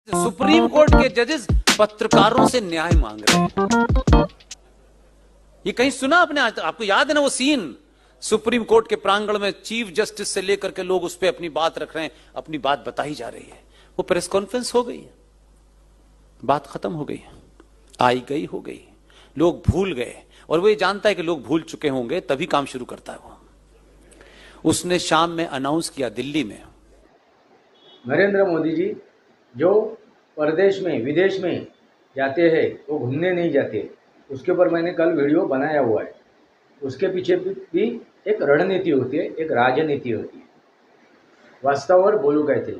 Supreme court के जजेस पत्रकारों से न्याय मांग रहे हैं। ये कहीं सुना आपने? आज आपको याद है ना वो सीन? सुप्रीम कोर्ट के प्रांगण में चीफ जस्टिस से लेकर के लोग उस पर अपनी बात रख रहे हैं, अपनी बात बताई जा रही है। वो प्रेस कॉन्फ्रेंस हो गई, बात खत्म हो गई, आई गई हो गई, लोग भूल गए। और वो ये जानता है कि लोग भूल चुके होंगे, तभी काम शुरू करता है वो। उसने शाम में अनाउंस किया दिल्ली में, नरेंद्र मोदी जी जो परदेश में विदेश में जाते हैं वो घूमने नहीं जाते। उसके ऊपर मैंने कल वीडियो बनाया हुआ है। उसके पीछे भी एक रणनीति होती है, एक राजनीति होती है। वास्तव बोलू गायत्री,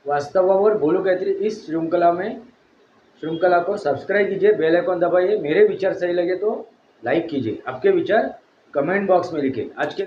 वास्तव बोलू गायत्री इस श्रृंखला को सब्सक्राइब कीजिए, बेल आइकन दबाइए। मेरे विचार सही लगे तो लाइक कीजिए, आपके विचार कमेंट बॉक्स में लिखिए। आज के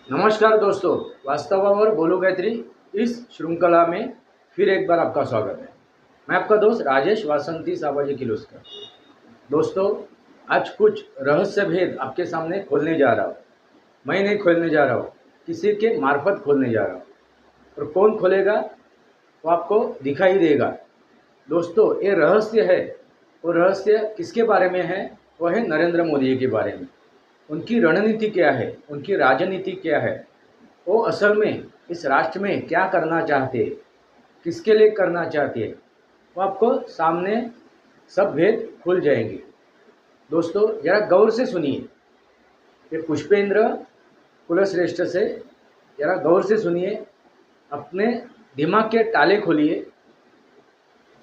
नमस्कार दोस्तों, वास्तव और बोलू गायत्री इस श्रृंखला में फिर एक बार आपका स्वागत है। मैं आपका दोस्त राजेश वासंती साबाजी किर्लोस्कर। दोस्तों, आज कुछ रहस्य भेद आपके सामने खोलने जा रहा हूँ। मैं नहीं खोलने जा रहा हूँ, किसी के मार्फत खोलने जा रहा हूँ, और कौन खोलेगा वो आपको दिखाई देगा। दोस्तों, ये रहस्य है, वो रहस्य किसके बारे में है? वो है नरेंद्र मोदी के बारे में। उनकी रणनीति क्या है, उनकी राजनीति क्या है, वो असल में इस राष्ट्र में क्या करना चाहते हैं, किसके लिए करना चाहते हैं, वो आपको सामने सब भेद खुल जाएंगे। दोस्तों, जरा गौर से सुनिए। ये पुष्पेंद्र कुलश्रेष्ठ से जरा गौर से सुनिए, अपने दिमाग के ताले खोलिए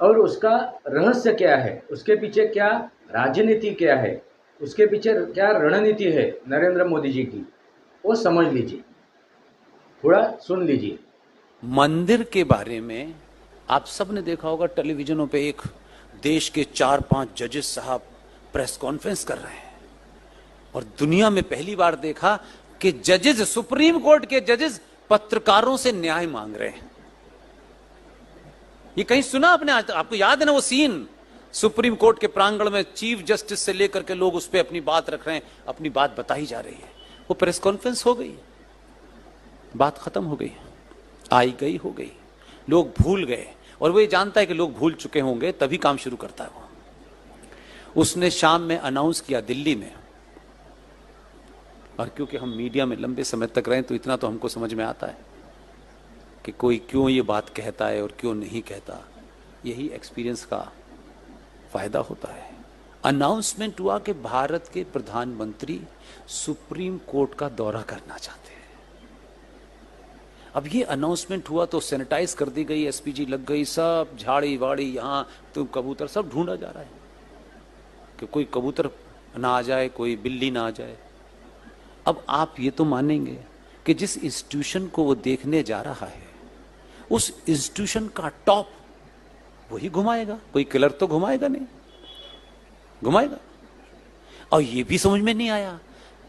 और उसका रहस्य क्या है, उसके पीछे क्या राजनीति क्या है, उसके पीछे क्या रणनीति है नरेंद्र मोदी जी की, वो समझ लीजिए, थोड़ा सुन लीजिए। मंदिर के बारे में आप सब ने देखा होगा, टेलीविजनों पे एक देश के 4-5 जजेस साहब प्रेस कॉन्फ्रेंस कर रहे हैं, और दुनिया में पहली बार देखा कि जजेस, सुप्रीम कोर्ट के जजेस पत्रकारों से न्याय मांग रहे हैं। ये कहीं सुना आपने? आज आपको याद है ना वो सीन? सुप्रीम कोर्ट के प्रांगण में चीफ जस्टिस से लेकर के लोग उस पर अपनी बात रख रहे हैं, अपनी बात बताई जा रही है। वो प्रेस कॉन्फ्रेंस हो गई, बात खत्म हो गई, आई गई हो गई, लोग भूल गए। और वो ये जानता है कि लोग भूल चुके होंगे, तभी काम शुरू करता है वो। उसने शाम में अनाउंस किया दिल्ली में, और क्योंकि हम मीडिया में लंबे समय तक रहे तो इतना तो हमको समझ में आता है कि कोई क्यों ये बात कहता है और क्यों नहीं कहता। यही एक्सपीरियंस का फायदा होता है। अनाउंसमेंट हुआ कि भारत के प्रधानमंत्री सुप्रीम कोर्ट का दौरा करना चाहते हैं। अब ये अनाउंसमेंट हुआ तो सैनिटाइज कर दी गई, एसपीजी लग गई, सब झाड़ी वाड़ी, यहां तो कबूतर सब ढूंढा जा रहा है कि कोई कबूतर ना आ जाए, कोई बिल्ली ना आ जाए। अब आप ये तो मानेंगे कि जिस इंस्टीट्यूशन को वो देखने जा रहा है, उस इंस्टीट्यूशन का टॉप वही घुमाएगा, कोई किलर तो घुमाएगा नहीं, घुमाएगा। और ये भी समझ में नहीं आया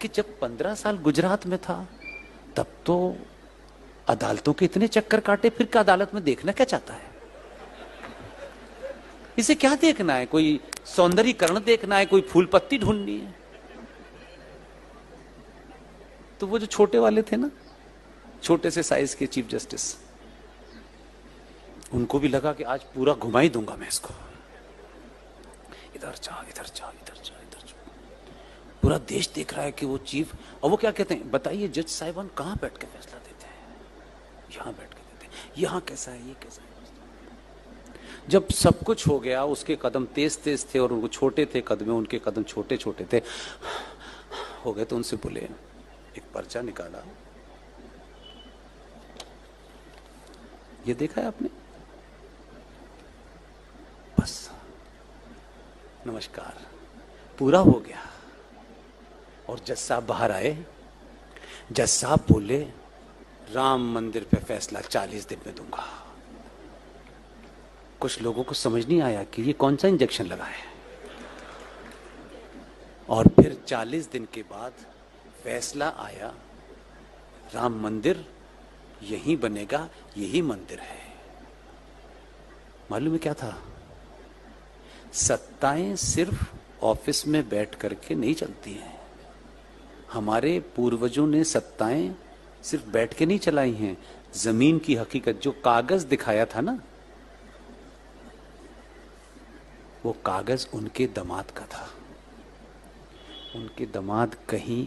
कि जब 15 साल गुजरात में था तब तो अदालतों के इतने चक्कर काटे, फिर क्या अदालत में देखना क्या चाहता है? इसे क्या देखना है? कोई सौंदर्यीकरण देखना है, कोई फूल पत्ती ढूंढनी है? तो वो जो छोटे वाले थे ना, छोटे से साइज के चीफ जस्टिस, उनको भी लगा कि आज पूरा घुमा ही दूंगा मैं इसको, इधर जा इधर जा इधर जा इधर जा। पूरा देश देख रहा है कि वो चीफ। और वो क्या कहते हैं, बताइए जज साहिबान कहां बैठ के फैसला देते हैं? यहां बैठ के देते हैं। यहां कैसा है, ये कैसा है? जब सब कुछ हो गया, उसके कदम तेज तेज थे और वो छोटे थे कदम, उनके कदम छोटे छोटे थे, हो गए, तो उनसे बोले, एक पर्चा निकाला, ये देखा है आपने? बस नमस्कार, पूरा हो गया। और जज साहब बाहर आए, जज साहब बोले, राम मंदिर पे फैसला 40 दिन में दूंगा। कुछ लोगों को समझ नहीं आया कि ये कौन सा इंजेक्शन लगा है। और फिर 40 दिन के बाद फैसला आया, राम मंदिर यहीं बनेगा, यही मंदिर है। मालूम है क्या था? सत्ताएं सिर्फ ऑफिस में बैठ करके नहीं चलती हैं। हमारे पूर्वजों ने सत्ताएं सिर्फ बैठ के नहीं चलाई हैं। जमीन की हकीकत, जो कागज दिखाया था ना, वो कागज उनके दामाद का था। उनके दामाद कहीं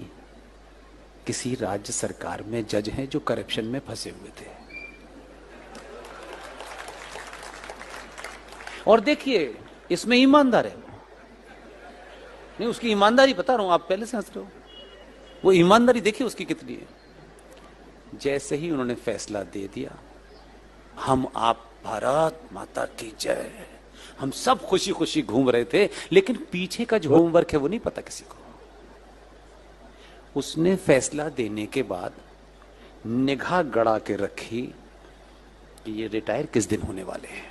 किसी राज्य सरकार में जज हैं जो करप्शन में फंसे हुए थे। और देखिए, इसमें ईमानदार है। नहीं, उसकी ईमानदारी बता रहा हूं, आप पहले से हंस रहे हो। वो ईमानदारी देखिए उसकी कितनी है। जैसे ही उन्होंने फैसला दे दिया, हम आप भारत माता की जय, हम सब खुशी खुशी घूम रहे थे, लेकिन पीछे का जो होमवर्क है वो नहीं पता किसी को। उसने फैसला देने के बाद निगाह गड़ा के रखी कि ये रिटायर किस दिन होने वाले हैं।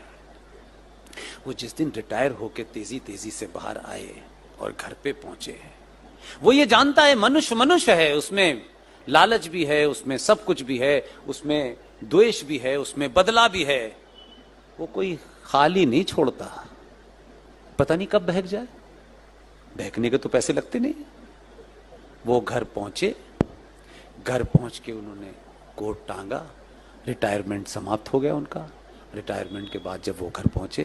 वो जिस दिन रिटायर होके तेजी तेजी से बाहर आए और घर पे पहुंचे, वो ये जानता है मनुष्य मनुष्य है, उसमें लालच भी है, उसमें सब कुछ भी है, उसमें द्वेष भी है, उसमें बदला भी है। वो कोई खाली नहीं छोड़ता, पता नहीं कब बहक जाए। बहकने के तो पैसे लगते नहीं। वो घर पहुंचे, घर पहुंच के उन्होंने कोट टांगा, रिटायरमेंट समाप्त हो गया उनका। रिटायरमेंट के बाद जब वो घर पहुंचे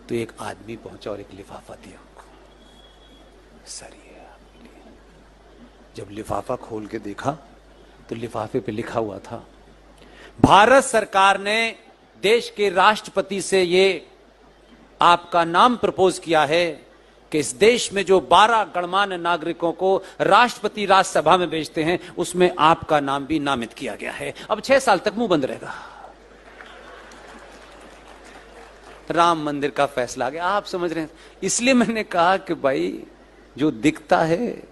तो एक आदमी पहुंचा और एक लिफाफा दिया उनको, सर ये आपके लिए। जब लिफाफा खोल के देखा तो लिफाफे पे लिखा हुआ था, भारत सरकार ने देश के राष्ट्रपति से ये आपका नाम प्रपोज किया है कि इस देश में जो 12 गणमान्य नागरिकों को राष्ट्रपति राज्यसभा में भेजते हैं, उसमें आपका नाम भी नामित किया गया है। अब 6 साल तक मुंह बंद रहेगा। राम मंदिर का फैसला आ गया। आप समझ रहे हैं? इसलिए मैंने कहा कि भाई, जो दिखता है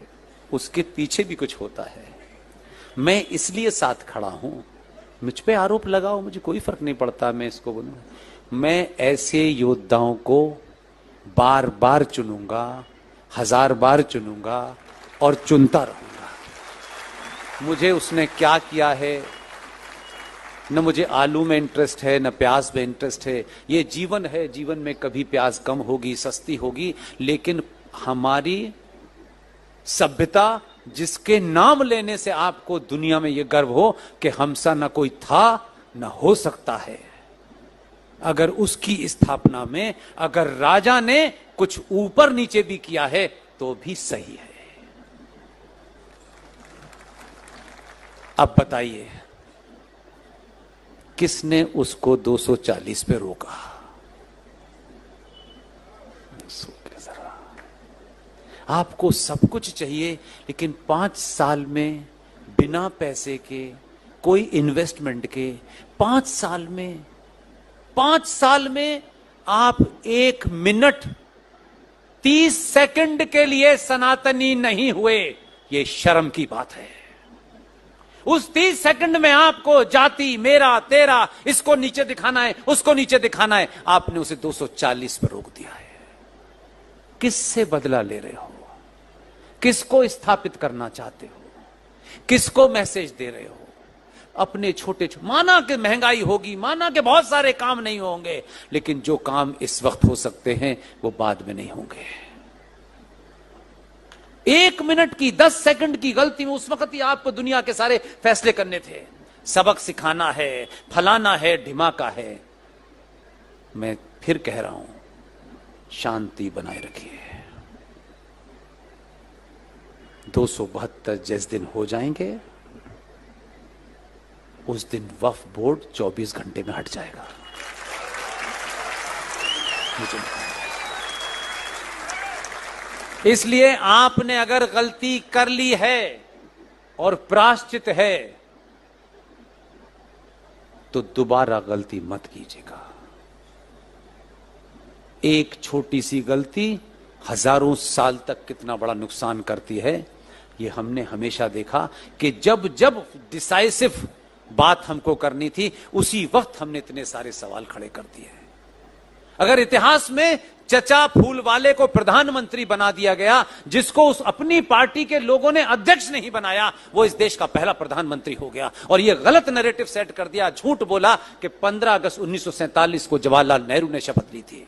उसके पीछे भी कुछ होता है। मैं इसलिए साथ खड़ा हूं। मुझ पे आरोप लगाओ, मुझे कोई फर्क नहीं पड़ता। मैं इसको बोलूं, मैं ऐसे योद्धाओं को बार बार चुनूंगा, 1000 बार चुनूंगा और चुनता रहूंगा। मुझे उसने क्या किया है, न मुझे आलू में इंटरेस्ट है, न प्याज में इंटरेस्ट है। ये जीवन है, जीवन में कभी प्याज कम होगी, सस्ती होगी, लेकिन हमारी सभ्यता जिसके नाम लेने से आपको दुनिया में यह गर्व हो कि हमसा न कोई था न हो सकता है, अगर उसकी स्थापना में अगर राजा ने कुछ ऊपर नीचे भी किया है तो भी सही है। अब बताइए, किसने उसको 240 पे रोका? आपको सब कुछ चाहिए, लेकिन 5 साल में बिना पैसे के, कोई इन्वेस्टमेंट के, 5 साल में आप 1 मिनट 30 सेकंड के लिए सनातनी नहीं हुए। यह शर्म की बात है। उस 30 सेकंड में आपको जाति, मेरा, तेरा, इसको नीचे दिखाना है, उसको नीचे दिखाना है, आपने उसे 240 पर रोक दिया है। किससे बदला ले रहे हो? किसको स्थापित करना चाहते हो? किसको मैसेज दे रहे हो? अपने छोटे माना कि महंगाई होगी, माना कि बहुत सारे काम नहीं होंगे, लेकिन जो काम इस वक्त हो सकते हैं वो बाद में नहीं होंगे। 1 मिनट की, 10 सेकंड की गलती में उस वक्त ही आपको दुनिया के सारे फैसले करने थे। सबक सिखाना है, फलाना है, ढिमाका है। मैं फिर कह रहा हूं, शांति बनाए रखिए। 272 जिस दिन हो जाएंगे, उस दिन वक्फ बोर्ड 24 घंटे में हट जाएगा। इसलिए आपने अगर गलती कर ली है और प्रायश्चित है, तो दोबारा गलती मत कीजिएगा। एक छोटी सी गलती हजारों साल तक कितना बड़ा नुकसान करती है, ये हमने हमेशा देखा कि जब जब डिसाइसिव बात हमको करनी थी, उसी वक्त हमने इतने सारे सवाल खड़े कर दिए। अगर इतिहास में चचा फूल वाले को प्रधानमंत्री बना दिया गया, जिसको उस अपनी पार्टी के लोगों ने अध्यक्ष नहीं बनाया, वो इस देश का पहला प्रधानमंत्री हो गया। और ये गलत नैरेटिव सेट कर दिया, झूठ बोला कि 15 अगस्त 1947 को जवाहरलाल नेहरू ने शपथ ली थी।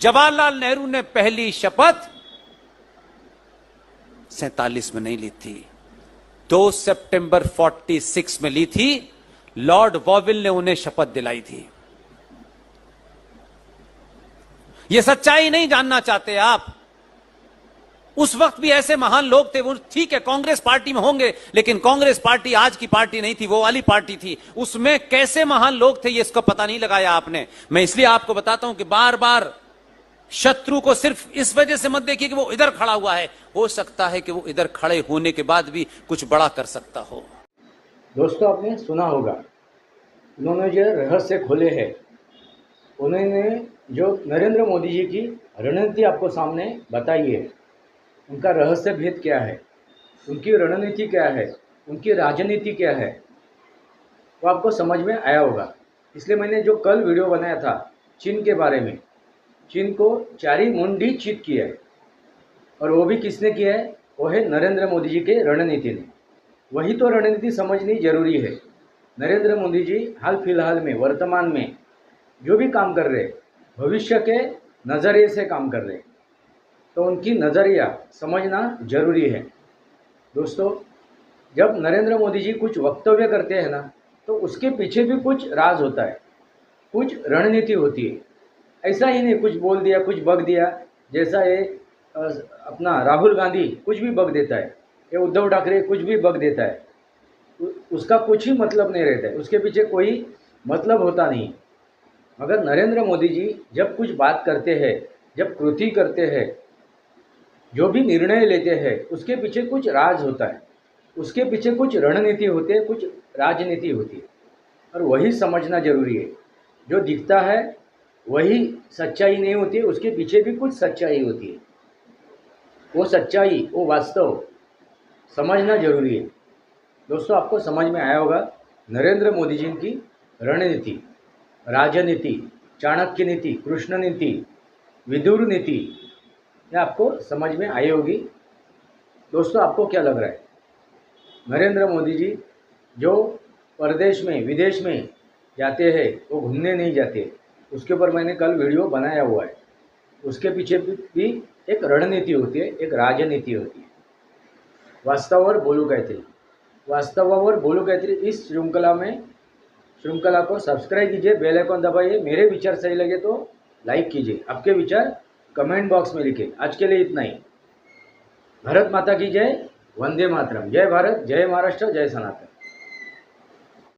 जवाहरलाल नेहरू ने पहली शपथ 47 में नहीं ली थी, 2 सितंबर 46 में ली थी। लॉर्ड वॉविल ने उन्हें शपथ दिलाई थी। यह सच्चाई नहीं जानना चाहते आप। उस वक्त भी ऐसे महान लोग थे, वो ठीक है कांग्रेस पार्टी में होंगे, लेकिन कांग्रेस पार्टी आज की पार्टी नहीं थी, वो वाली पार्टी थी। उसमें कैसे महान लोग थे, ये इसका पता नहीं लगाया आपने। मैं इसलिए आपको बताता हूं कि बार बार शत्रु को सिर्फ इस वजह से मत देखिए कि वो इधर खड़ा हुआ है, हो सकता है कि वो इधर खड़े होने के बाद भी कुछ बड़ा कर सकता हो। दोस्तों, आपने सुना होगा, उन्होंने जो रहस्य खोले हैं, उन्होंने जो नरेंद्र मोदी जी की रणनीति आपको सामने बताई है, उनका रहस्य भेद क्या है, उनकी रणनीति क्या है, उनकी राजनीति क्या है, वो आपको समझ में आया होगा। इसलिए मैंने जो कल वीडियो बनाया था चीन के बारे में, चीन को चारी मुंडी चित किया है, और वो भी किसने किया है, वो है नरेंद्र मोदी जी के रणनीति ने। वही तो रणनीति समझनी जरूरी है। नरेंद्र मोदी जी हाल फिलहाल में, वर्तमान में जो भी काम कर रहे, भविष्य के नज़रिए से काम कर रहे, तो उनकी नज़रिया समझना जरूरी है। दोस्तों, जब नरेंद्र मोदी जी कुछ वक्तव्य करते हैं ना, तो उसके पीछे भी कुछ राज होता है, कुछ रणनीति होती है। ऐसा ही नहीं कुछ बोल दिया, कुछ बक दिया, जैसा ये अपना राहुल गांधी कुछ भी बक देता है, ये उद्धव ठाकरे कुछ भी बक देता है, उसका कुछ ही मतलब नहीं रहता है, उसके पीछे कोई मतलब होता नहीं। मगर नरेंद्र मोदी जी जब कुछ बात करते हैं, जब कृति करते हैं, जो भी निर्णय लेते हैं, उसके पीछे कुछ राज होता है, उसके पीछे कुछ रणनीति होती है, कुछ राजनीति होती है, और वही समझना जरूरी है। जो दिखता है वही सच्चाई नहीं होती है, उसके पीछे भी कुछ सच्चाई होती है। वो सच्चाई, वो वास्तव समझना जरूरी है। दोस्तों, आपको समझ में आया होगा नरेंद्र मोदी जी की रणनीति, राजनीति, चाणक्य नीति, कृष्ण नीति, विदुर नीति, ये आपको समझ में आई होगी। दोस्तों, आपको क्या लग रहा है, नरेंद्र मोदी जी जो प्रदेश में, विदेश में जाते हैं, वो घूमने नहीं जाते, उसके ऊपर मैंने कल वीडियो बनाया हुआ है। उसके पीछे भी एक रणनीति होती है, एक राजनीति होती है। वास्तवावर बोलू गायत्री, वास्तवावर बोलू गायत्री इस श्रृंखला को सब्सक्राइब कीजिए, बेल आइकन दबाइए। मेरे विचार सही लगे तो लाइक कीजिए, आपके विचार कमेंट बॉक्स में लिखिए। आज के लिए इतना ही। भारत माता की जय, वंदे मातरम। जय भारत, जय महाराष्ट्र, जय सनातन।